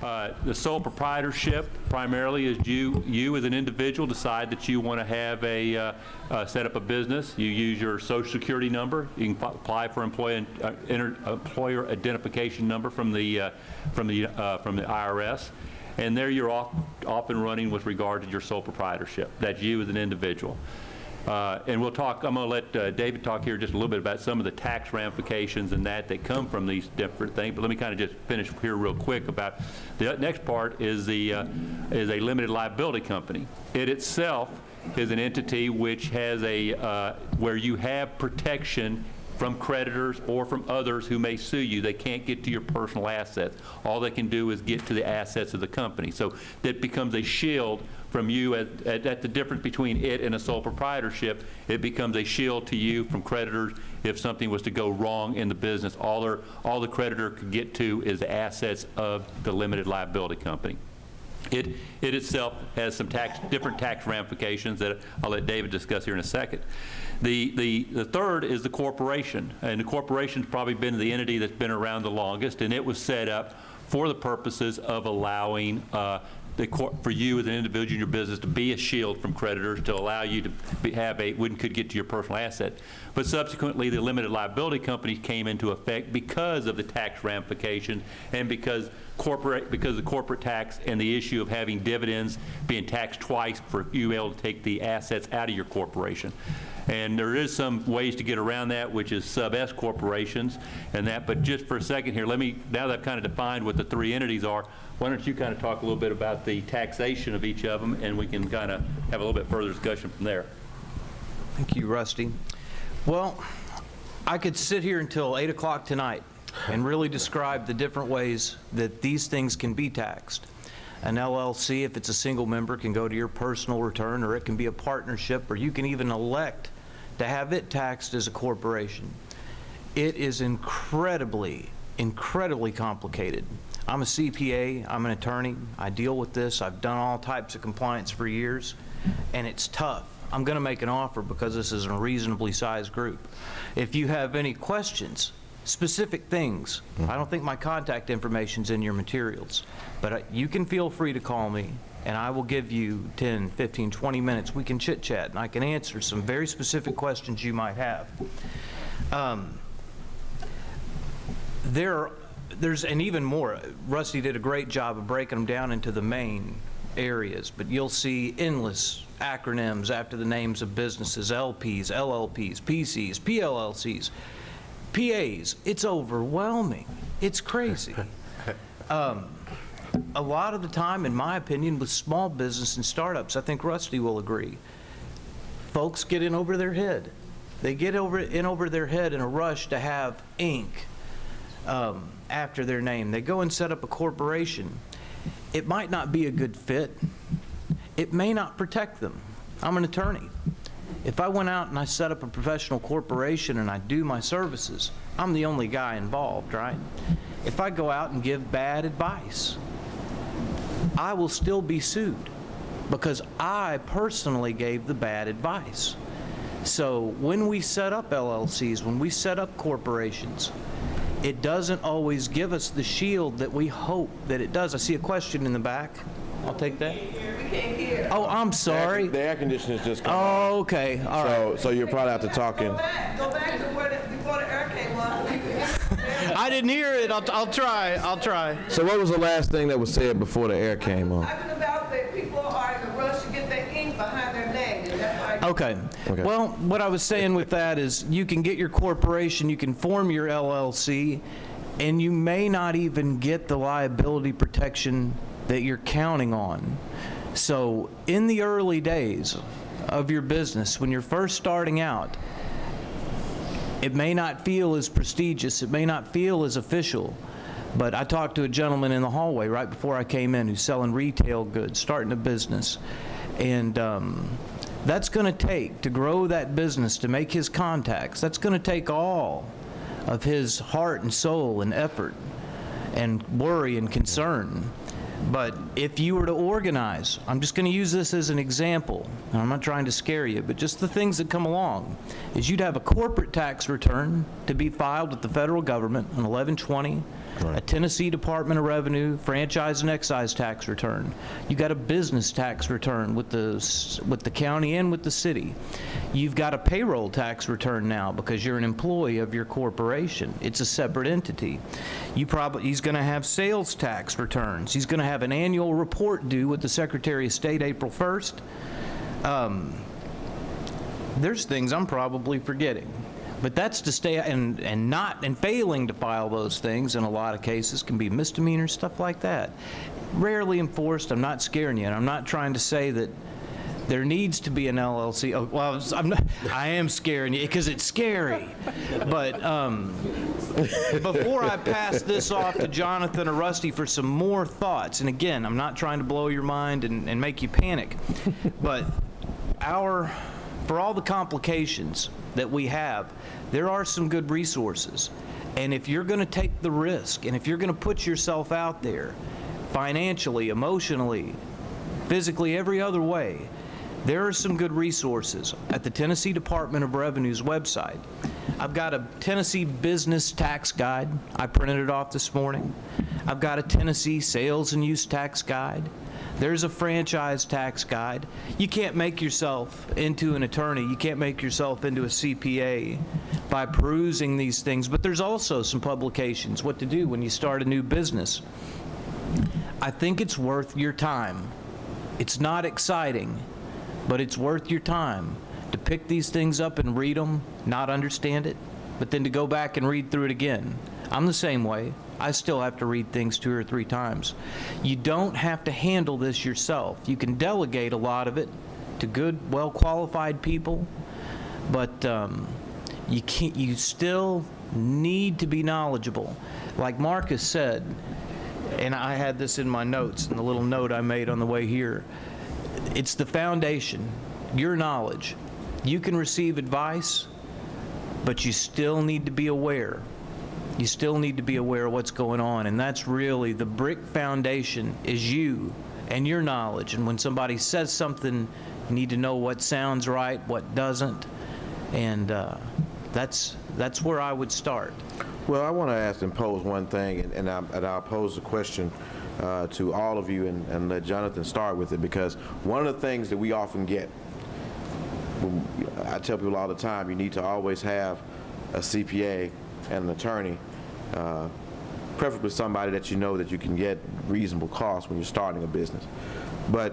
The sole proprietorship primarily is you as an individual decide that you want to have set up a business. You use your social security number. You can apply for employer identification number from the IRS. And there you're off and running with regard to your sole proprietorship. That's you as an individual. And we'll talk, I'm going to let David talk here just a little bit about some of the tax ramifications and that come from these different things. But let me kind of just finish here real quick about the next part is a limited liability company. It itself is an entity which has where you have protection from creditors or from others who may sue you. They can't get to your personal assets. All they can do is get to the assets of the company. So that becomes a shield from you at the difference between it and a sole proprietorship. It becomes a shield to you from creditors if something was to go wrong in the business. All the creditor could get to is the assets of the limited liability company. It itself has some different tax ramifications that I'll let David discuss here in a second. The third is the corporation, and the corporation's probably been the entity that's been around the longest, and it was set up for the purposes of allowing for you as an individual in your business to be a shield from creditors, to allow you to could get to your personal asset. But subsequently, the limited liability company came into effect because of the tax ramifications and because of the corporate tax and the issue of having dividends being taxed twice for you able to take the assets out of your corporation. And there is some ways to get around that, which is sub-S corporations and that. But just for a second here, now that I've kind of defined what the three entities are, why don't you kind of talk a little bit about the taxation of each of them, and we can kind of have a little bit further discussion from there. Thank you, Rusty. Well, I could sit here until 8 o'clock tonight and really describe the different ways that these things can be taxed. An LLC, if it's a single member, can go to your personal return, or it can be a partnership, or you can even elect to have it taxed as a corporation. It is incredibly complicated. I'm a CPA, I'm an attorney, I deal with this, I've done all types of compliance for years, and it's tough. I'm going to make an offer because this is a reasonably sized group. If you have any questions, specific things, I don't think my contact information's in your materials, but you can feel free to call me, and I will give you 10, 15, 20 minutes. We can chit-chat, and I can answer some very specific questions you might have. There's and even more. Rusty did a great job of breaking them down into the main areas, but you'll see endless acronyms after the names of businesses: LPs, LLPs, PCs, PLLCs, PAs. It's overwhelming. It's crazy. A lot of the time, in my opinion, with small business and startups, I think Rusty will agree, folks get in over their head. They get in over their head in a rush to have Inc. After their name. They go and set up a corporation. It might not be a good fit. It may not protect them. I'm an attorney. If I went out and I set up a professional corporation and I do my services, I'm the only guy involved, right? If I go out and give bad advice, I will still be sued because I personally gave the bad advice. So when we set up LLCs, when we set up corporations, it doesn't always give us the shield that we hope that it does. I see a question in the back. I'll take that. We can't hear. Oh, I'm sorry. The air conditioner's just come on. Oh, okay. All right. So you're probably have to talk in. Go back to before the air came on. I didn't hear it. I'll try. So what was the last thing that was said before the air came on? Talking about that people are in a rush to get their ink behind their name. And that's why Okay. Well, what I was saying with that is you can get your corporation, you can form your LLC, and you may not even get the liability protection that you're counting on. So in the early days of your business, when you're first starting out, it may not feel as prestigious, it may not feel as official, but I talked to a gentleman in the hallway right before I came in who's selling retail goods, starting a business, and that's going to take, to grow that business, to make his contacts, that's going to take all of his heart and soul and effort and worry and concern. But if you were to organize, I'm just going to use this as an example, and I'm not trying to scare you, but just the things that come along, is you'd have a corporate tax return to be filed with the federal government on 11/20, a Tennessee Department of Revenue franchise and excise tax return. You got a business tax return with the county and with the city. You've got a payroll tax return now because you're an employee of your corporation. It's a separate entity. He's going to have sales tax returns. He's going to have an annual report due with the Secretary of State April 1st. There's things I'm probably forgetting. But that's to stay, and failing to file those things in a lot of cases can be misdemeanors, stuff like that. Rarely enforced. I'm not scaring you, and I'm not trying to say that there needs to be an LLC. Oh, well, I am scaring you because it's scary. But before I pass this off to Jonathan or Rusty for some more thoughts, and again, I'm not trying to blow your mind and make you panic, but for all the complications that we have, there are some good resources. And if you're going to take the risk, and if you're going to put yourself out there financially, emotionally, physically, every other way, there are some good resources at the Tennessee Department of Revenue's website. I've got a Tennessee Business Tax Guide. I printed it off this morning. I've got a Tennessee Sales and Use Tax Guide. There's a franchise tax guide. You can't make yourself into an attorney. You can't make yourself into a CPA by perusing these things. But there's also some publications, what to do when you start a new business. I think it's worth your time. It's not exciting, but it's worth your time to pick these things up and read them, not understand it, but then to go back and read through it again. I'm the same way. I still have to read things 2 or 3 times. You don't have to handle this yourself. You can delegate a lot of it to good, well-qualified people, but you still need to be knowledgeable. Like Marcus said, and I had this in my notes, in the little note I made on the way here, it's the foundation, your knowledge. You can receive advice, but you still need to be aware. You still need to be aware of what's going on, and that's really the brick foundation is you and your knowledge. And when somebody says something, you need to know what sounds right, what doesn't, and that's where I would start. Well, I want to ask and pose one thing, and I'll pose a question to all of you and let Jonathan start with it, because one of the things that we often get, I tell people all the time, you need to always have a CPA and an attorney, preferably somebody that you know that you can get reasonable costs when you're starting a business. But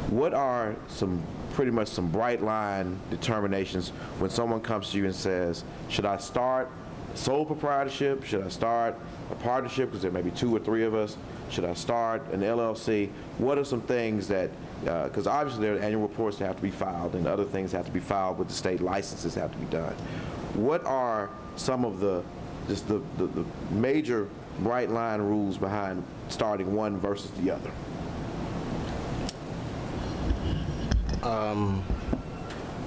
what are pretty much some bright line determinations when someone comes to you and says, should I start sole proprietorship? Should I start a partnership, because there may be 2 or 3 of us? Should I start an LLC? What are some things that, because obviously there are annual reports that have to be filed and other things have to be filed with the state, licenses have to be done. What are some of the major bright line rules behind starting one versus the other?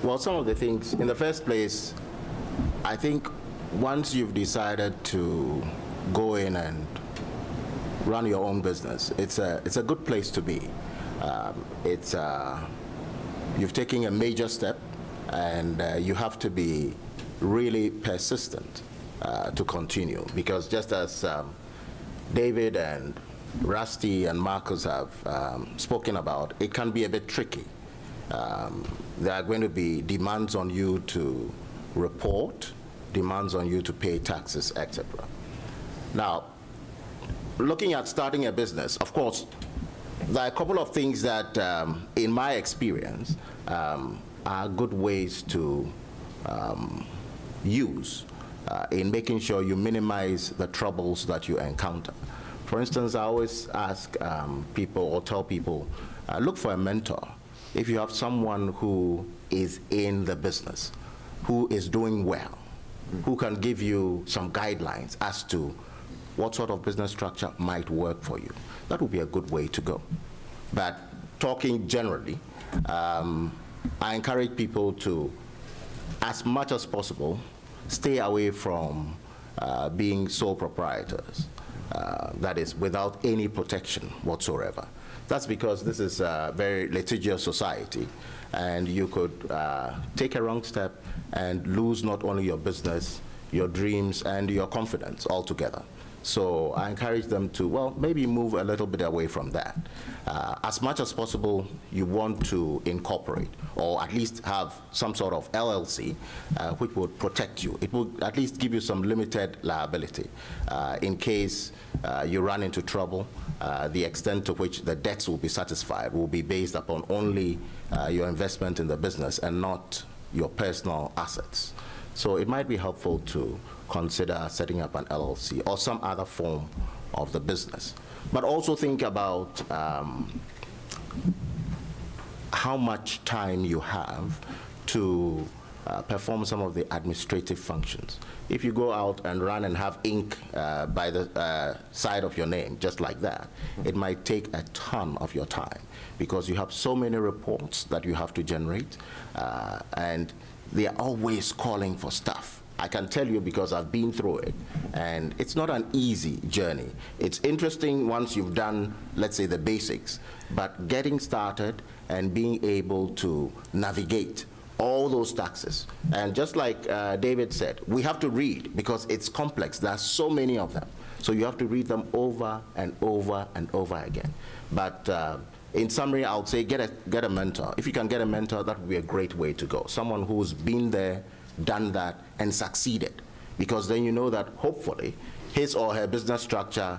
Well, some of the things, in the first place, I think once you've decided to go in and run your own business, it's a good place to be. You've taken a major step, and you have to be really persistent to continue, because just as David and Rusty and Marcus have spoken about, it can be a bit tricky. There are going to be demands on you to report, demands on you to pay taxes, etc. Now, looking at starting a business, of course, there are a couple of things that, in my experience, are good ways to use in making sure you minimize the troubles that you encounter. For instance, I always ask people or tell people, look for a mentor. If you have someone who is in the business, who is doing well, who can give you some guidelines as to what sort of business structure might work for you, that would be a good way to go. But talking generally, I encourage people to, as much as possible, stay away from being sole proprietors, that is, without any protection whatsoever. That's because this is a very litigious society, and you could take a wrong step and lose not only your business, your dreams, and your confidence altogether. So I encourage them to, well, maybe move a little bit away from that. As much as possible, you want to incorporate or at least have some sort of LLC which would protect you. It will at least give you some limited liability in case you run into trouble. The extent to which the debts will be satisfied will be based upon only your investment in the business and not your personal assets. So it might be helpful to consider setting up an LLC or some other form of the business. But also think about how much time you have to perform some of the administrative functions. If you go out and run and have ink by the side of your name, just like that, it might take a ton of your time because you have so many reports that you have to generate, and they are always calling for stuff. I can tell you because I've been through it, and it's not an easy journey. It's interesting once you've done, let's say, the basics, but getting started and being able to navigate all those taxes. And just like David said, we have to read because it's complex. There are so many of them. So you have to read them over and over and over again. But in summary, I would say get a mentor. If you can get a mentor, that would be a great way to go. Someone who's been there, done that, and succeeded. Because then you know that hopefully his or her business structure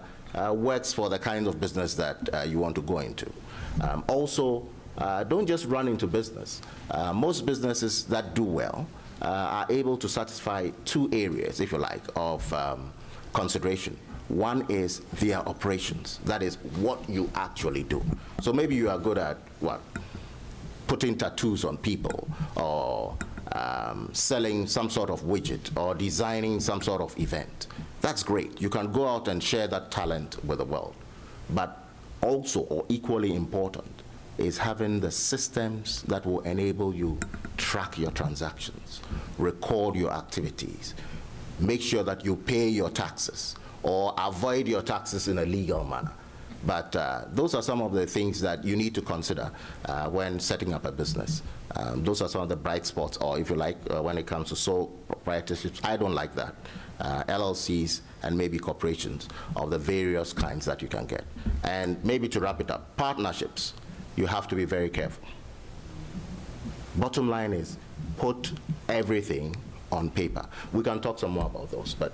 works for the kind of business that you want to go into. Also, don't just run into business. Most businesses that do well are able to satisfy two areas, if you like, of consideration. One is their operations. That is what you actually do. So maybe you are good at, what, putting tattoos on people, or selling some sort of widget, or designing some sort of event. That's great. You can go out and share that talent with the world. But also, or equally important, is having the systems that will enable you track your transactions, record your activities, make sure that you pay your taxes, or avoid your taxes in a legal manner. But those are some of the things that you need to consider when setting up a business. Those are some of the bright spots, or if you like, when it comes to sole proprietorships. I don't like that. LLCs and maybe corporations of the various kinds that you can get. And maybe to wrap it up, partnerships, you have to be very careful. Bottom line is, put everything on paper. We can talk some more about those, but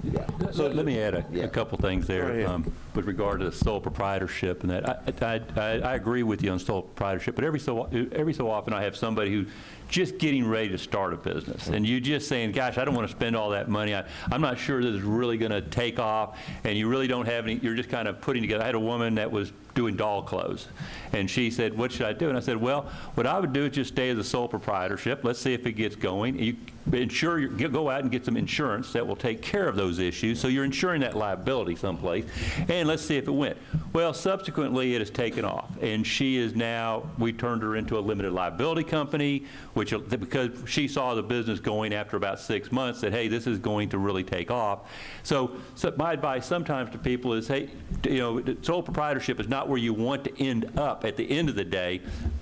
yeah. So let me add Yeah. a couple things there Go ahead. with regard to sole proprietorship and that. I agree with you on sole proprietorship, but every so often I have somebody who just getting ready to start a business, and you just saying, gosh, I don't want to spend all that money. I'm not sure this is really going to take off, and you really don't have any, you're just kind of putting together. I had a woman that was doing doll clothes, and she said, what should I do? And I said, well, what I would do is just stay as a sole proprietorship. Let's see if it gets going. You go out and get some insurance that will take care of those issues, so you're insuring that liability someplace, and let's see if it went. Well, subsequently, it has taken off, and she is now, we turned her into a limited liability company, which, because she saw the business going after about 6 months, said, hey, this is going to really take off. So my advice sometimes to people is, hey, sole proprietorship is not where you want to end up at the end of the day,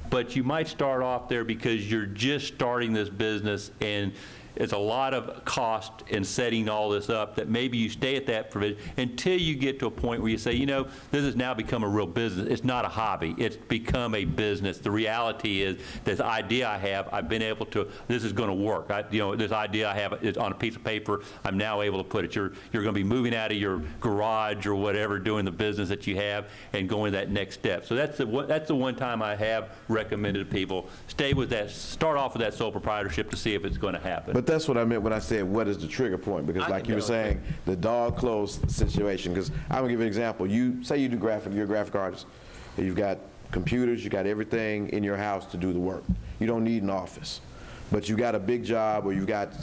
but you might start off there because you're just starting this business, and it's a lot of cost in setting all this up, that maybe you stay at that provision until you get to a point where you say, this has now become a real business. It's not a hobby. It's become a business. The reality is, this idea I have, I've been able to, this is going to work. This idea I have is on a piece of paper. I'm now able to put it. You're going to be moving out of your garage or whatever, doing the business that you have, and going that next step. So that's the one time I have recommended to people, stay with that, start off with that sole proprietorship to see if it's going to happen. But that's what I meant when I said, what is the trigger point? Because like you were saying, the dog clothes situation, because I'm gonna give you an example. Say you do you're a graphic artist, and you've got computers, you got everything in your house to do the work. You don't need an office, but you got a big job, or you got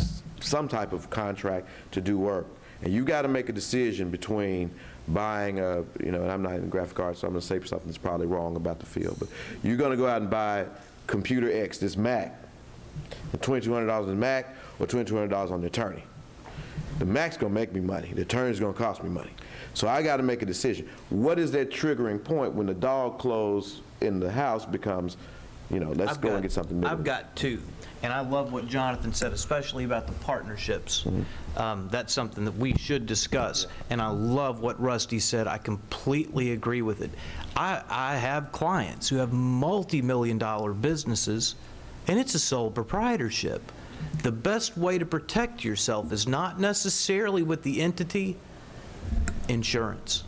some type of contract to do work. And you got to make a decision between buying and I'm not in graphic arts, so I'm gonna say something that's probably wrong about the field, but you're gonna go out and buy computer X, this Mac, $2,200 on the Mac, or $2,200 on the attorney. The Mac's gonna make me money, the attorney's gonna cost me money. So I gotta make a decision. What is that triggering point when the dog clothes in the house becomes let's go and get something new. I've got two, and I love what Jonathan said, especially about the partnerships. That's something that we should discuss, and I love what Rusty said. I completely agree with it. I have clients who have multi-million-dollar businesses, and it's a sole proprietorship. The best way to protect yourself is not necessarily with the entity, insurance.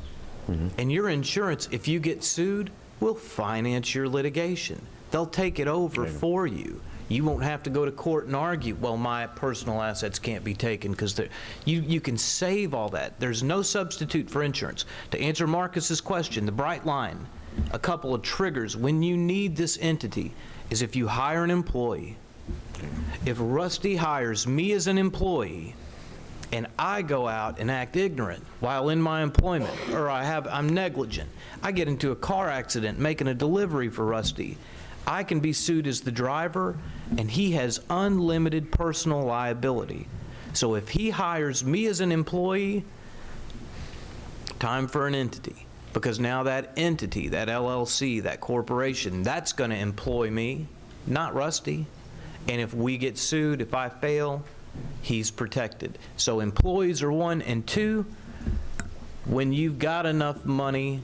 And your insurance, if you get sued, will finance your litigation. They'll take it over for you. You won't have to go to court and argue, well, my personal assets can't be taken, because you can save all that. There's no substitute for insurance. To answer Marcus's question, the bright line, a couple of triggers when you need this entity is if you hire an employee. If Rusty hires me as an employee, and I go out and act ignorant while in my employment, or I'm negligent, I get into a car accident making a delivery for Rusty, I can be sued as the driver, and he has unlimited personal liability. So if he hires me as an employee, time for an entity, because now that entity, that LLC, that corporation, that's going to employ me, not Rusty. And if we get sued, if I fail, he's protected. So employees are one, and two, when you've got enough money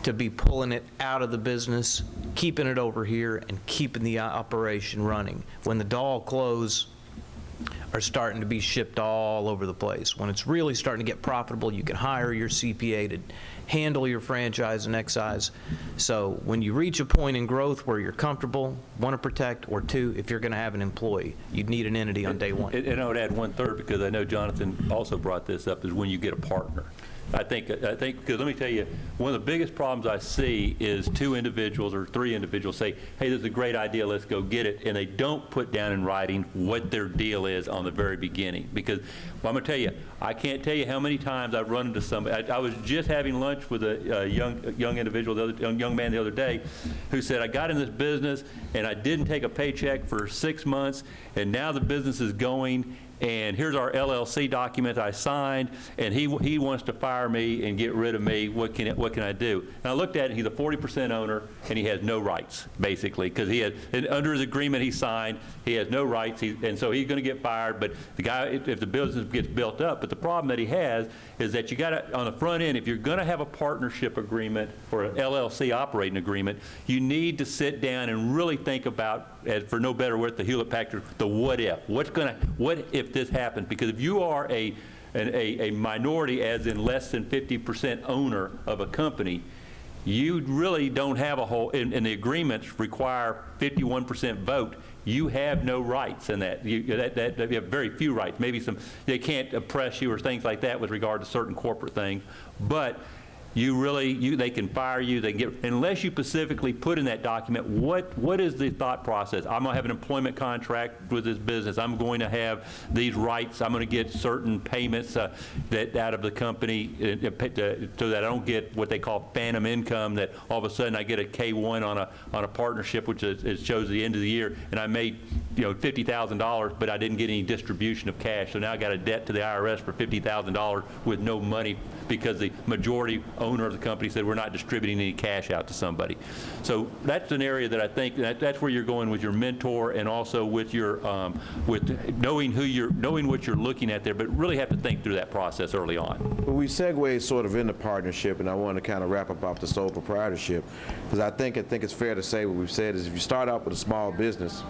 to be pulling it out of the business, keeping it over here, and keeping the operation running. When the doll clothes are starting to be shipped all over the place, when it's really starting to get profitable, you can hire your CPA to handle your franchise and excise. So when you reach a point in growth where you're comfortable, want to protect, or two, if you're going to have an employee, you'd need an entity on day one. And I would add one third, because I know Jonathan also brought this up, is when you get a partner. I think, because let me tell you, one of the biggest problems I see is two individuals or three individuals say, hey, this is a great idea, let's go get it, and they don't put down in writing what their deal is on the very beginning. Because, well, I'm going to tell you, I can't tell you how many times I've run into somebody. I was just having lunch with a young individual, young man the other day, who said, I got in this business, and I didn't take a paycheck for 6 months, and now the business is going, and here's our LLC document I signed, and he wants to fire me and get rid of me. What can I do? And I looked at it. He's a 40% owner, and he has no rights, basically, because under his agreement he signed, he has no rights, and so he's going to get fired. But the guy, if the business gets built up, but the problem that he has is that you got to, on the front end, if you're going to have a partnership agreement or an LLC operating agreement, you need to sit down and really think about, for no better word, the Hewlett-Packard, the what if. What if this happens? Because if you are a minority, as in less than 50% owner of a company, you really don't have a whole, and the agreements require 51% vote. You have no rights in that. You have very few rights. Maybe they can't oppress you or things like that with regard to certain corporate things. But they can fire you, they can get, unless you specifically put in that document, what is the thought process? I'm going to have an employment contract with this business. I'm going to have these rights. I'm going to get certain payments that out of the company so that I don't get what they call phantom income, that all of a sudden I get a K-1 on a partnership, which shows the end of the year, and I made $50,000, but I didn't get any distribution of cash. So now I got a debt to the IRS for $50,000 with no money, because the majority owner of the company said we're not distributing any cash out to somebody. So that's an area that I think that's where you're going with your mentor, and also with your with knowing what you're looking at there, but really have to think through that process early on. Well, we segue sort of into partnership, and I want to kind of wrap up off the sole proprietorship, because I think it's fair to say what we've said is, if you start out with a small business,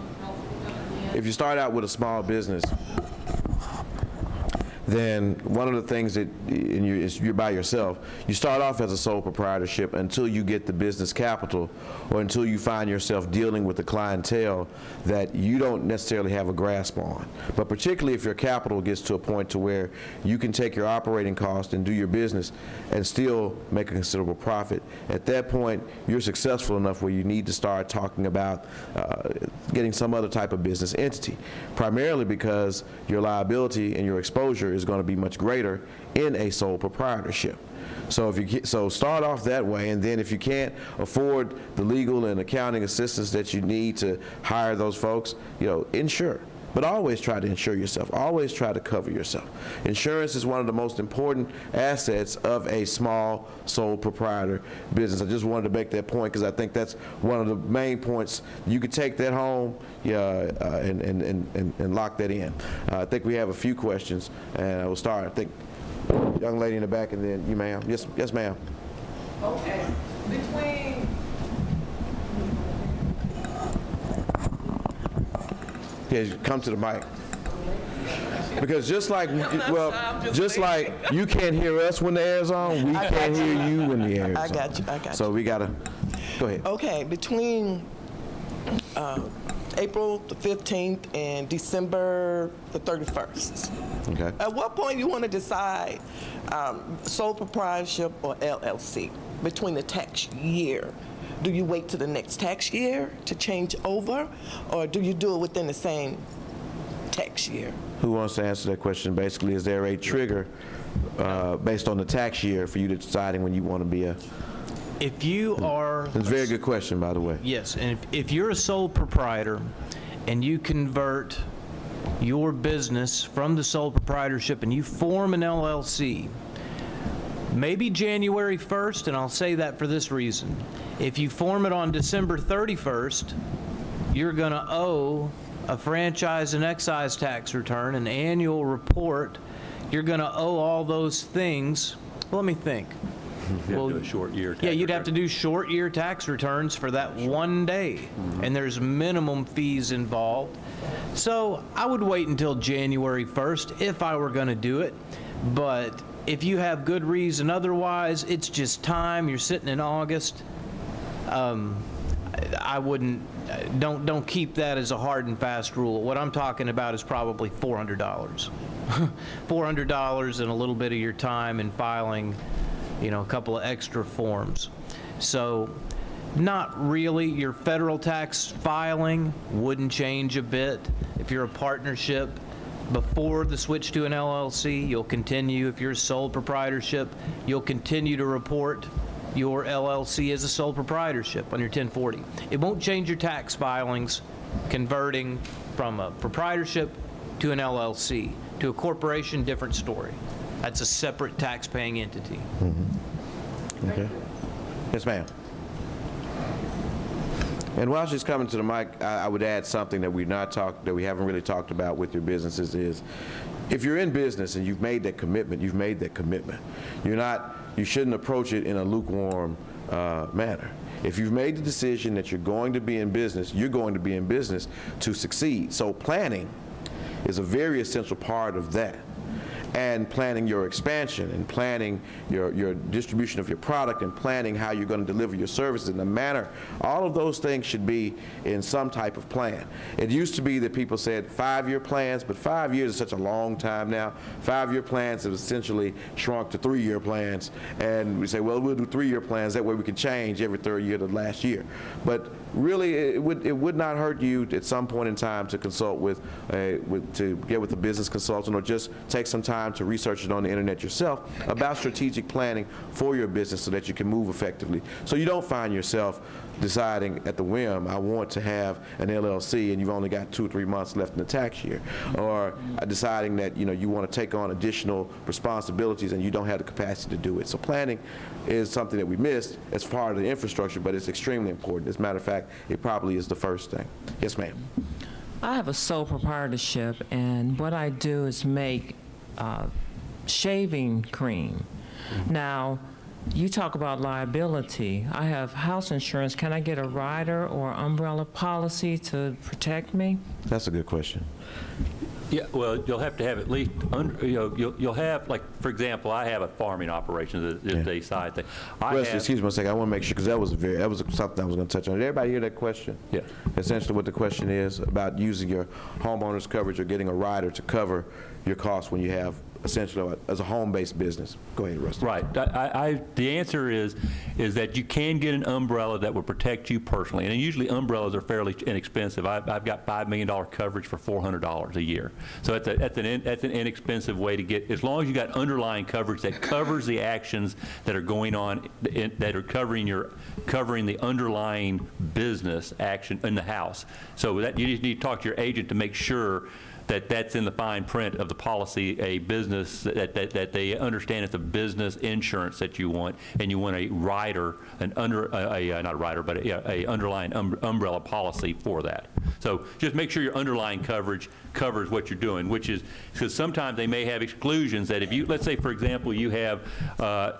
then one of the things that you're by yourself, you start off as a sole proprietorship until you get the business capital, or until you find yourself dealing with the clientele that you don't necessarily have a grasp on. But particularly if your capital gets to a point to where you can take your operating cost and do your business and still make a considerable profit, at that point you're successful enough where you need to start talking about getting some other type of business entity, primarily because your liability and your exposure is going to be much greater in a sole proprietorship. So start off that way, and then if you can't afford the legal and accounting assistance that you need to hire those folks, insure. but always try to insure yourself. Always try to cover yourself. Insurance is one of the most important assets of a small sole proprietor business. I just wanted to make that point because I think that's one of the main points. You could take that home and lock that in. I think we have a few questions, and I will start. I think young lady in the back, and then you, ma'am. Yes, ma'am. Okay, between, Yeah, come to the mic. Because just like, just like you can't hear us when the air's on, we can't hear you when the air's on. I got you. So we gotta, go ahead. Okay, between April the 15th and December the 31st. Okay. At what point you want to decide sole proprietorship or LLC between the tax year? Do you wait to the next tax year to change over, or do you do it within the same tax year? Who wants to answer that question? Basically, is there a trigger based on the tax year for you to deciding when you want to be a? If you are, It's a very good question, by the way. yes, and if you're a sole proprietor and you convert your business from the sole proprietorship and you form an LLC, maybe January 1st, and I'll say that for this reason. If you form it on December 31st, you're going to owe a franchise and excise tax return, an annual report. You're going to owe all those things. Well, let me think. You have to do a short year tax Yeah, you'd have to return. do short year tax returns for that one day, and there's minimum fees involved. So I would wait until January 1st if I were going to do it, but if you have good reason otherwise, it's just time, you're sitting in August, I wouldn't, don't keep that as a hard and fast rule. What I'm talking about is probably $400. $400 and a little bit of your time in filing, you know, a couple of extra forms. So not really. Your federal tax filing wouldn't change a bit. If you're a partnership, before the switch to an LLC, you'll continue. If you're a sole proprietorship, you'll continue to report your LLC as a sole proprietorship on your 1040. It won't change your tax filings converting from a proprietorship to an LLC. To a corporation, different story. That's a separate tax-paying entity. Okay. Yes, ma'am. And while she's coming to the mic, I would add something that we haven't really talked about with your businesses is, if you're in business and you've made that commitment, you've made that commitment. You shouldn't approach it in a lukewarm manner. If you've made the decision that you're going to be in business, you're going to be in business to succeed. So planning is a very essential part of that. And planning your expansion and planning your distribution of your product and planning how you're going to deliver your services in a manner, all of those things should be in some type of plan. It used to be that people said 5-year plans, but 5 years is such a long time now. 5-year plans have essentially shrunk to 3-year plans, and we say, well, we'll do 3-year plans, that way we can change every third year to the last year. But really, it would not hurt you at some point in time to consult to get with a business consultant, or just take some time to research it on the internet yourself about strategic planning for your business so that you can move effectively. So you don't find yourself deciding at the whim, I want to have an LLC, and you've only got 2 or 3 months left in the tax year, or deciding that you want to take on additional responsibilities and you don't have the capacity to do it. So planning is something that we missed as part of the infrastructure, but it's extremely important. As a matter of fact, it probably is the first thing. Yes, ma'am. I have a sole proprietorship, and what I do is make shaving cream. Now, you talk about liability. I have house insurance. Can I get a rider or umbrella policy to protect me? That's a good question. Yeah, well, you'll have to have at least, you'll have, like, for example, I have a farming operation, it's a side thing. Wesley, excuse me a second. I want to make sure, because that was something I was going to touch on. Did everybody hear that question? Yeah. Essentially what the question is about using your homeowner's coverage or getting a rider to cover your costs when you have essentially as a home-based business. Go ahead, Rusty. Right. The answer is that you can get an umbrella that will protect you personally, and usually umbrellas are fairly inexpensive. I've got $5 million coverage for $400 a year, so that's an inexpensive way to get, as long as you got underlying coverage that covers the actions that are going on, that are covering the underlying business action in the house. So that you just need to talk to your agent to make sure that that's in the fine print of the policy, a business, that they understand it's a business insurance that you want, and you want a rider, not a rider, but a underlying umbrella policy for that. So just make sure your underlying coverage covers what you're doing, which is, because sometimes they may have exclusions that if you, let's say, for example, you have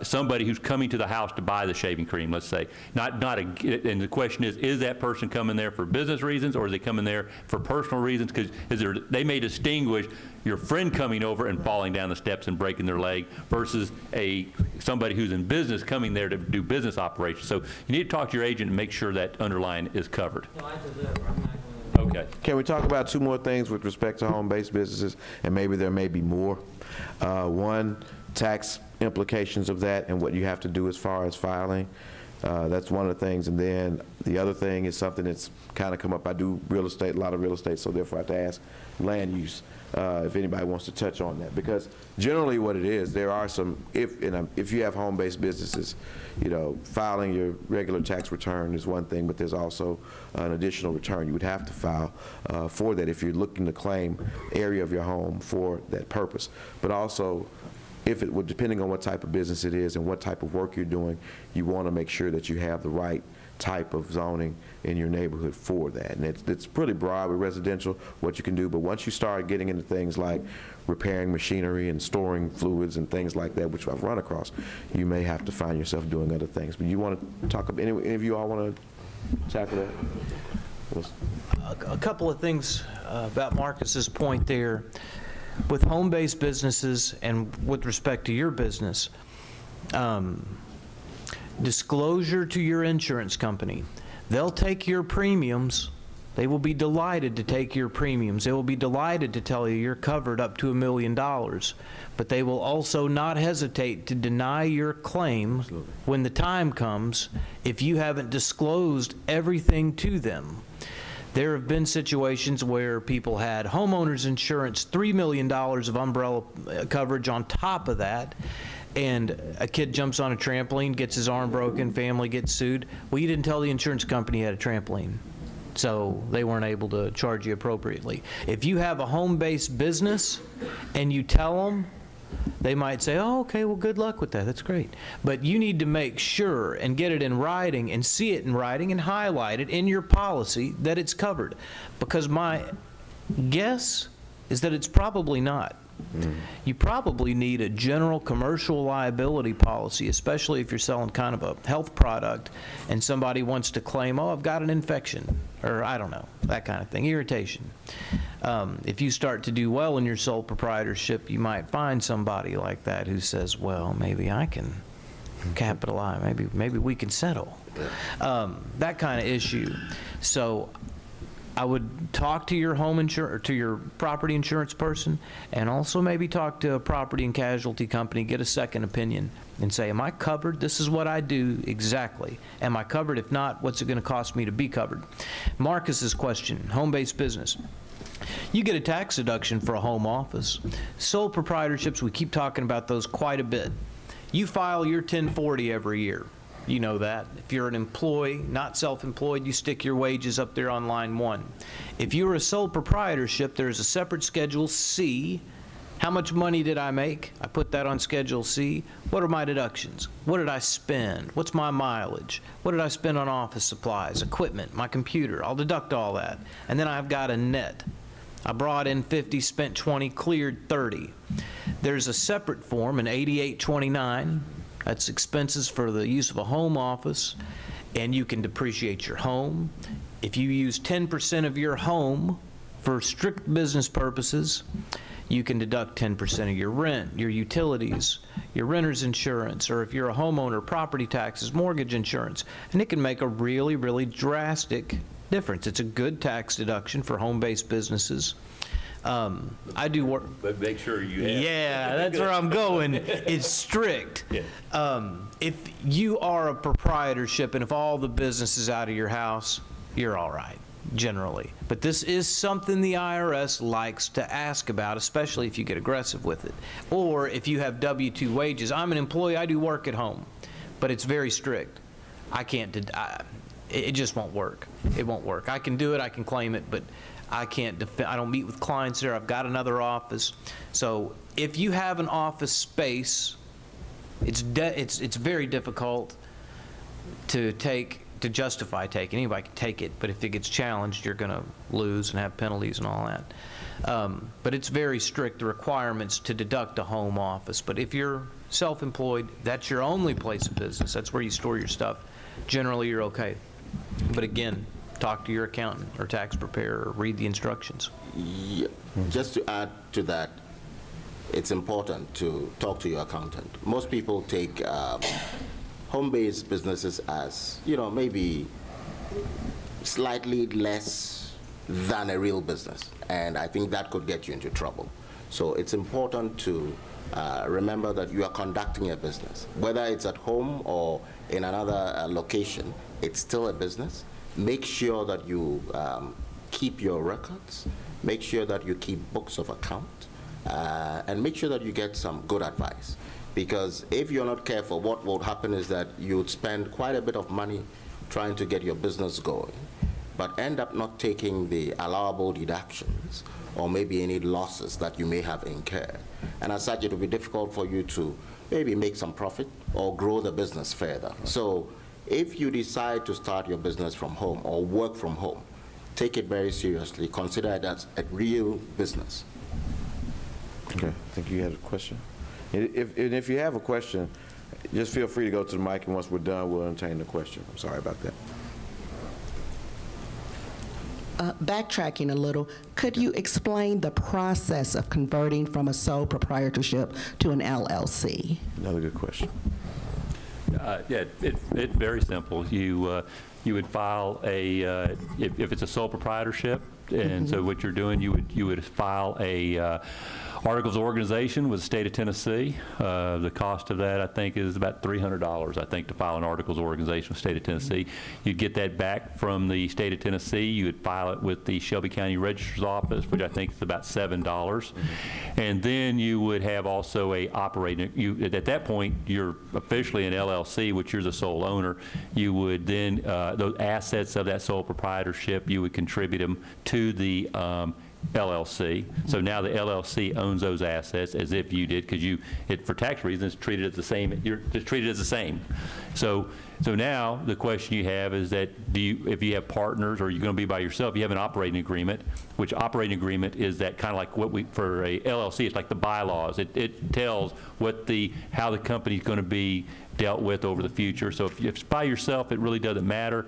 somebody who's coming to the house to buy the shaving cream, let's say, and the question is that person coming there for business reasons, or is they coming there for personal reasons? Because they may distinguish your friend coming over and falling down the steps and breaking their leg versus somebody who's in business coming there to do business operations. So you need to talk to your agent and make sure that underlying is covered. Okay. Can we talk about two more things with respect to home-based businesses, and maybe there may be more? One, tax implications of that and what you have to do as far as filing. That's one of the things. And then the other thing is something that's kind of come up. I do real estate, a lot of real estate, so therefore I have to ask land use, if anybody wants to touch on that. Because generally what it is, there are some, if you have home-based businesses, filing your regular tax return is one thing, but there's also an additional return you would have to file for that if you're looking to claim area of your home for that purpose. But also, depending on what type of business it is and what type of work you're doing, you want to make sure that you have the right type of zoning in your neighborhood for that. And it's pretty broad with residential, what you can do, but once you start getting into things like repairing machinery and storing fluids and things like that, which I've run across, you may have to find yourself doing other things. But you want to talk about, any of you all want to tackle that? A couple of things about Marcus's point there. With home-based businesses and with respect to your business, disclosure to your insurance company. They'll take your premiums. They will be delighted to take your premiums. They will be delighted to tell you you're covered up to $1 million. But they will also not hesitate to deny your claim when the time comes if you haven't disclosed everything to them. There have been situations where people had homeowners insurance, $3 million of umbrella coverage on top of that, and a kid jumps on a trampoline, gets his arm broken, family gets sued. Well, you didn't tell the insurance company you had a trampoline, so they weren't able to charge you appropriately. If you have a home-based business and you tell them, they might say, oh, okay, well, good luck with that. That's great. But you need to make sure and get it in writing and see it in writing and highlight it in your policy that it's covered. Because my guess is that it's probably not. You probably need a general commercial liability policy, especially if you're selling kind of a health product and somebody wants to claim, oh, I've got an infection, or I don't know, that kind of thing, irritation. If you start to do well in your sole proprietorship, you might find somebody like that who says, well, maybe I can capitalize, maybe we can settle. That kind of issue. So I would talk to your to your property insurance person, and also maybe talk to a property and casualty company, get a second opinion, and say, am I covered? This is what I do exactly. Am I covered? If not, what's it going to cost me to be covered? Marcus's question, home-based business. You get a tax deduction for a home office. Sole proprietorships, we keep talking about those quite a bit. You file your 1040 every year. You know that. If you're an employee, not self-employed, you stick your wages up there on line 1. If you're a sole proprietorship, there's a separate Schedule C. How much money did I make? I put that on Schedule C. What are my deductions? What did I spend? What's my mileage? What did I spend on office supplies, equipment, my computer? I'll deduct all that. And then I've got a net. I brought in 50, spent 20, cleared 30. There's a separate form, an 8829. That's expenses for the use of a home office, and you can depreciate your home. If you use 10% of your home for strict business purposes, you can deduct 10% of your rent, your utilities, your renter's insurance, or if you're a homeowner, property taxes, mortgage insurance, and it can make a really, really drastic difference. It's a good tax deduction for home-based businesses. I do work. But make sure you have. Yeah, that's where I'm going. It's strict. Yeah. If you are a proprietorship and if all the business is out of your house, you're all right, generally. But this is something the IRS likes to ask about, especially if you get aggressive with it. Or if you have W-2 wages. I'm an employee, I do work at home, but it's very strict. I can't, it just won't work. It won't work. I can do it, I can claim it, but I can't, I don't meet with clients there. I've got another office. So if you have an office space, it's very difficult to justify taking. Anybody can take it, but if it gets challenged, you're going to lose and have penalties and all that. But it's very strict, the requirements to deduct a home office. But if you're self-employed, that's your only place of business. That's where you store your stuff. Generally, you're okay. But again, talk to your accountant or tax preparer or read the instructions. Yeah. Just to add to that, it's important to talk to your accountant. Most people take home-based businesses as, maybe slightly less than a real business, and I think that could get you into trouble. So it's important to remember that you are conducting a business. Whether it's at home or in another location, it's still a business. Make sure that you keep your records, make sure that you keep books of account, and make sure that you get some good advice. Because if you're not careful, what will happen is that you would spend quite a bit of money trying to get your business going, but end up not taking the allowable deductions or maybe any losses that you may have incurred. And as such, it will be difficult for you to maybe make some profit or grow the business further. So if you decide to start your business from home or work from home, take it very seriously. Consider it as a real business. Okay, I think you had a question. If you have a question, just feel free to go to the mic, and once we're done, we'll entertain the question. I'm sorry about that. Backtracking a little, could you explain the process of converting from a sole proprietorship to an LLC? Another good question. Yeah, it's very simple. You would file a, if it's a sole proprietorship, and so what you're doing, you would file a articles of organization with the state of Tennessee. The cost of that, I think, is about $300, I think, to file an articles of organization with the state of Tennessee. You'd get that back from the state of Tennessee. You would file it with the Shelby County Registrar's Office, which I think is about $7. And then you would have also a operating, at that point, you're officially an LLC, which you're the sole owner. You would then, those assets of that sole proprietorship, you would contribute them to the LLC. So now the LLC owns those assets as if you did, because for tax reasons, treated as the same. You're just treated as the same. So now the question you have is that if you have partners or you're going to be by yourself, you have an operating agreement, which operating agreement is that kind of like for a LLC, it's like the bylaws. It tells how the company is going to be dealt with over the future. So if it's by yourself, it really doesn't matter.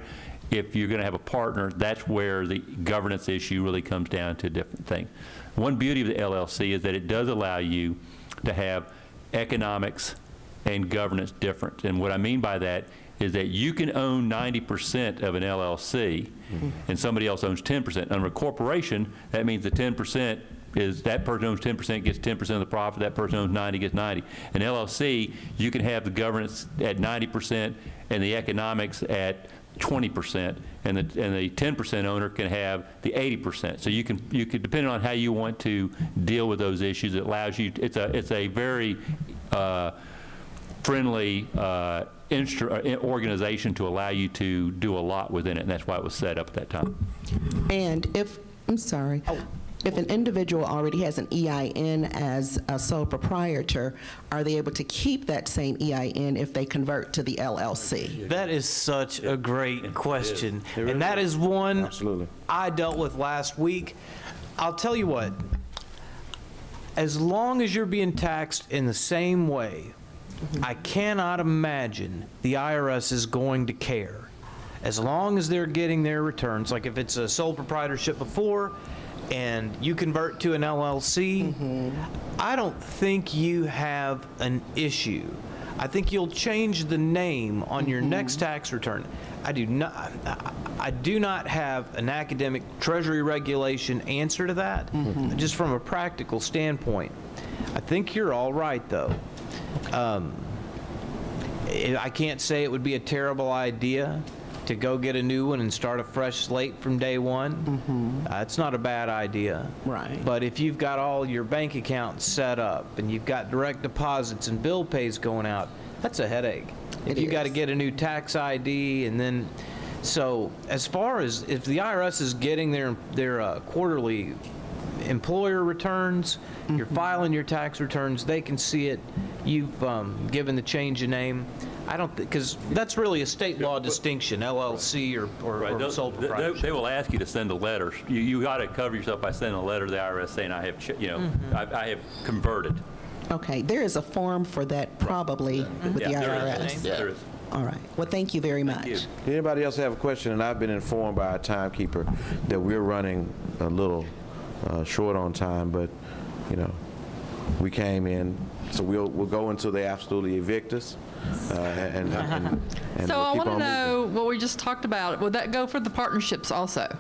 If you're going to have a partner, that's where the governance issue really comes down to a different thing. One beauty of the LLC is that it does allow you to have economics and governance different. And what I mean by that is that you can own 90% of an LLC and somebody else owns 10%. Under a corporation, that means the 10% is that person owns 10% gets 10% of the profit, that person owns 90 gets 90. An LLC, you can have the governance at 90% and the economics at 20%, and the 10% owner can have the 80%. So you can depending on how you want to deal with those issues, it allows you. It's a very friendly organization to allow you to do a lot within it, and that's why it was set up at that time. And if an individual already has an EIN as a sole proprietor, are they able to keep that same EIN if they convert to the LLC? That is such a great question. And that is one Absolutely. I dealt with last week. I'll tell you what, as long as you're being taxed in the same way, I cannot imagine the IRS is going to care. As long as they're getting their returns, like if it's a sole proprietorship before, and you convert to an LLC, I don't think you have an issue. I think you'll change the name on your next tax return. I do not have an academic Treasury regulation answer to that, just from a practical standpoint. I think you're all right, though. I can't say it would be a terrible idea to go get a new one and start a fresh slate from day one. It's not a bad idea. Right. But if you've got all your bank accounts set up and you've got direct deposits and bill pays going out, that's a headache. If you got to get a new tax ID and then, so as far as if the IRS is getting their quarterly employer returns, you're filing your tax returns, they can see it, you've given the change of name. I don't, because that's really a state law distinction, LLC or sole proprietorship. They will ask you to send a letter. You got to cover yourself by sending a letter to the IRS saying, I have, I have converted. Okay, there is a form for that probably with the Yeah, IRS. there is. All right. Well, thank you very much. you. Anybody else have a question? And I've been informed by our timekeeper that we're running a little short on time, but, we came in, so we'll go until they absolutely evict us. And So we'll I keep want to on moving. know what we just talked about. Would that go for the partnerships also?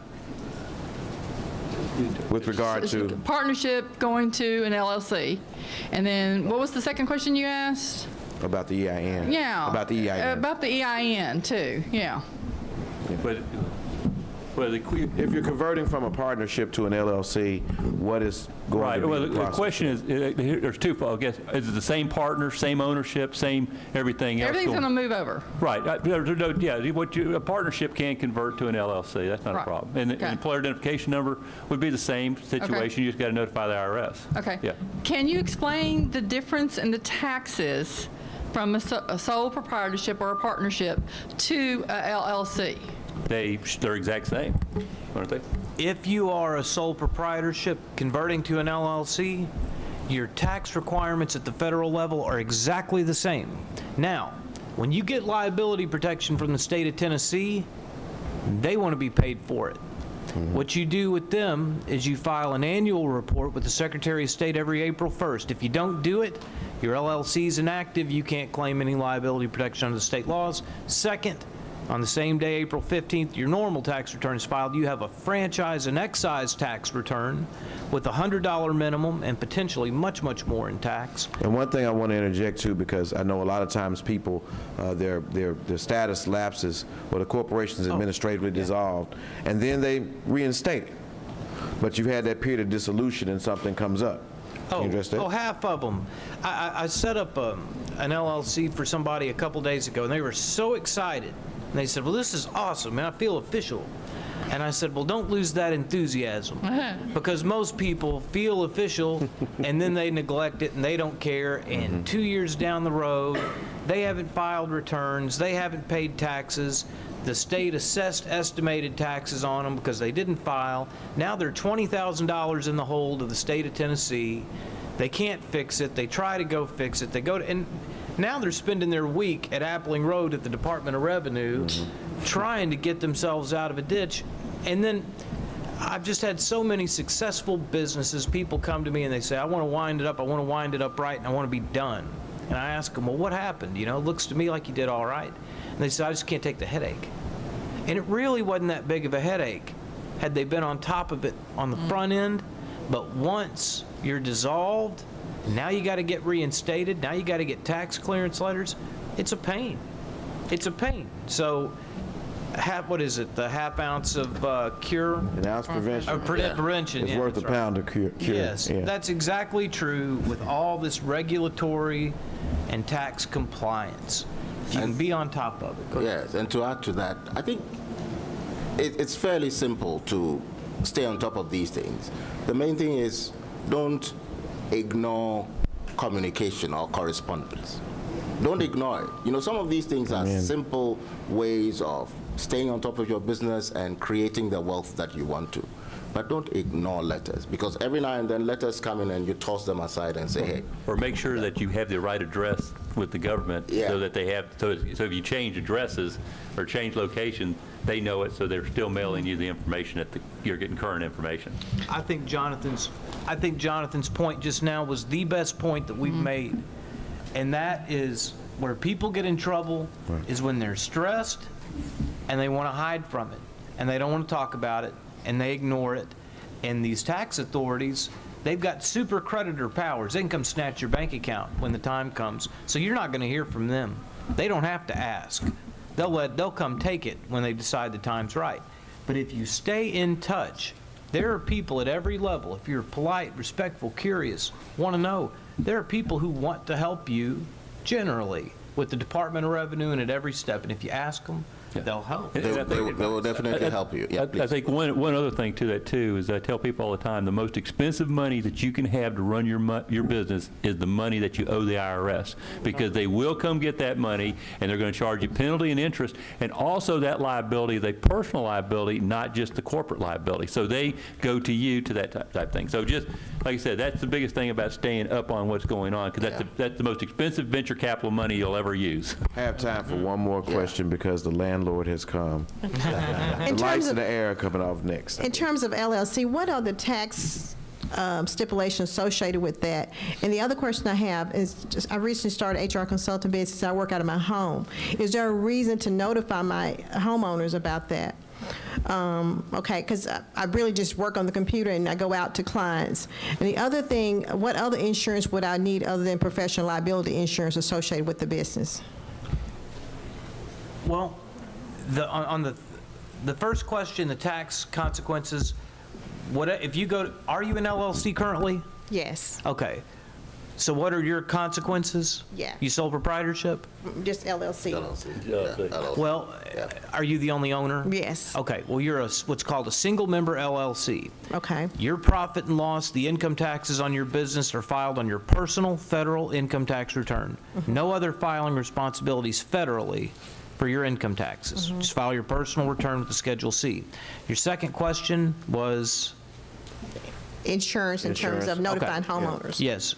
With regard to, Partnership going to an LLC. And then what was the second question you asked? about the EIN. Yeah. About the EIN. About the EIN too, yeah. But If you're converting from a partnership to an LLC, what is going right, to be well, the the process? question is, there's twofold, I guess. Is it the same partner, same ownership, same everything else? Everything's going to move over. Right. A partnership can convert to an LLC. That's not a Right. problem. And the Okay. employer identification number would be the same situation. You just got to notify the IRS. Okay. Yeah. Can you explain the difference in the taxes from a sole proprietorship or a partnership to a LLC? They're exact same, aren't they? If you are a sole proprietorship converting to an LLC, your tax requirements at the federal level are exactly the same. Now, when you get liability protection from the state of Tennessee, they want to be paid for it. What you do with them is you file an annual report with the Secretary of State every April 1st. If you don't do it, your LLC is inactive, you can't claim any liability protection under the state laws. Second, on the same day, April 15th, your normal tax return is filed. You have a franchise and excise tax return with a $100 minimum and potentially much, much more in tax. And one thing I want to interject too, because I know a lot of times people, their status lapses, or the corporation is administratively dissolved, and then they reinstate it. But you've had that period of dissolution and something comes up. Can you address that? Half of them. I set up an LLC for somebody a couple days ago, and they were so excited. And they said, well, this is awesome, and I feel official. And I said, well, don't lose that enthusiasm. Because most people feel official, and then they neglect it, and they don't care. And 2 years down the road, they haven't filed returns, they haven't paid taxes. The state assessed estimated taxes on them because they didn't file. Now they're $20,000 in the hole to the state of Tennessee. They can't fix it. They try to go fix it. They go to, and now they're spending their week at Appling Road at the Department of Revenue trying to get themselves out of a ditch. And then I've just had so many successful businesses. People come to me and they say, I want to wind it up. I want to wind it up right, and I want to be done. And I ask them, well, what happened? It looks to me like you did all right. And they said, I just can't take the headache. And it really wasn't that big of a headache had they been on top of it on the front end. But once you're dissolved, now you got to get reinstated, now you got to get tax clearance letters, it's a pain. It's a pain. So, what is it, the half ounce of cure? An ounce prevention Prevention, is yeah, worth a that's right. pound of cure. Yes, Yeah. that's exactly true with all this regulatory and tax compliance. You can be on top of it. Go ahead. Yes, and to add to that, I think it's fairly simple to stay on top of these things. The main thing is don't ignore communication or correspondence. Don't ignore it. Some of these things are simple ways of staying on top of your business and creating the wealth that you want to. But don't ignore letters, because every now and then letters come in and you toss them aside and say, hey. Or make sure that you have the right address with the government Yeah. so that they have, so if you change addresses or change location, they know it, so they're still mailing you the information you're getting current information. I think Jonathan's point just now was the best point that we've made, and that is where people get in trouble is when they're stressed and they want to hide from it, and they don't want to talk about it, and they ignore it. And these tax authorities, they've got super creditor powers. They can come snatch your bank account when the time comes. So you're not going to hear from them. They don't have to ask. They'll come take it when they decide the time's right. But if you stay in touch, there are people at every level. If you're polite, respectful, curious, want to know, there are people who want to help you generally with the Department of Revenue and at every step. And if you ask them, they'll help. They will definitely help you. Yeah, I please. think one other thing to that, too, is I tell people all the time, the most expensive money that you can have to run your business is the money that you owe the IRS, because they will come get that money, and they're going to charge you penalty and interest, and also that liability is a personal liability, not just the corporate liability. So they go to you to that type thing. So just, like I said, that's the biggest thing about staying up on what's going on, because that's the most expensive venture capital money you'll ever use. I have time for one more question because the landlord has come. The lights in the air are coming off next. In terms of LLC, what are the tax stipulations associated with that? And the other question I have is, I recently started HR consulting business. I work out of my home. Is there a reason to notify my homeowners about that? Okay, because I really just work on the computer and I go out to clients. And the other thing, what other insurance would I need other than professional liability insurance associated with the business? Well, on the first question, the tax consequences, if you go, are you an LLC currently? Yes, Okay. So what are your consequences? Yeah. You sole proprietorship? just LLC. Well, are you the only owner? Yes. Okay, well, you're what's called a single-member LLC. Okay. Your profit and loss, the income taxes on your business are filed on your personal federal income tax return. No other filing responsibilities federally for your income taxes. Just file your personal return with the Schedule C. Your second question was? Insurance in terms of notifying homeowners. Yes,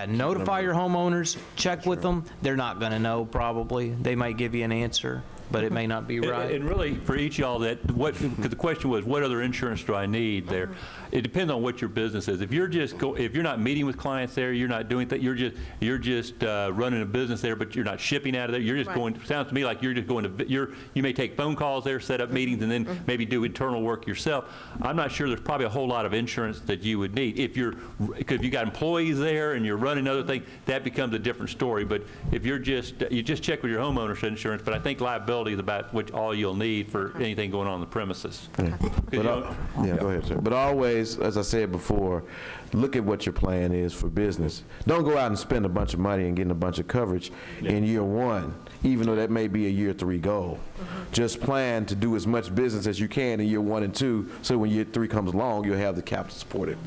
notify your homeowners, check with them. They're not going to know, probably. They might give you an answer, but it may not be right. And really, for each of y'all, because the question was, what other insurance do I need there? It depends on what your business is. If you're not meeting with clients there, you're not doing that. You're just running a business there, but you're not shipping out of there. You're just going. Sounds to me like you're just going to. You may take phone calls there, set up meetings, and then maybe do internal work yourself. I'm not sure there's probably a whole lot of insurance that you would need. If you got employees there and you're running other things, that becomes a different story. But if you just check with your homeowner's insurance. But I think liability is about all you'll need for anything going on the premises. Go ahead, sir. But always, as I said before, look at what your plan is for business. Don't go out and spend a bunch of money and getting a bunch of coverage in year one, even though that may be a year 3 goal. Just plan to do as much business as you can in year 1 and 2, so when year 3 comes along, you'll have the capital to support it.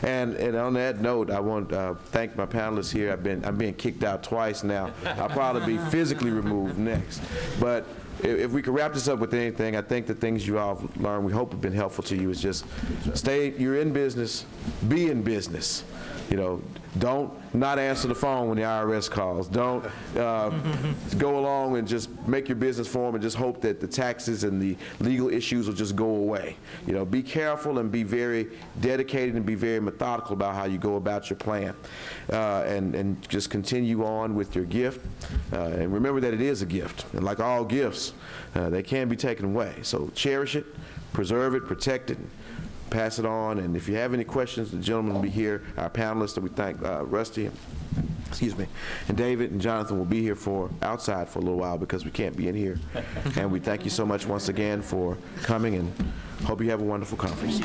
And on that note, I want to thank my panelists here. I'm being kicked out twice now. I'll probably be physically removed next. But if we could wrap this up with anything, I think the things you all have learned, we hope have been helpful to you, is just you're in business, be in business. Don't not answer the phone when the IRS calls. Don't go along and just make your business form and just hope that the taxes and the legal issues will just go away. Be careful and be very dedicated and be very methodical about how you go about your plan. And just continue on with your gift. And remember that it is a gift. And like all gifts, they can be taken away. So cherish it, preserve it, protect it, pass it on. And if you have any questions, the gentlemen will be here, our panelists that we thank, Rusty, and David and Jonathan will be here outside for a little while because we can't be in here. And we thank you so much once again for coming, and hope you have a wonderful conference.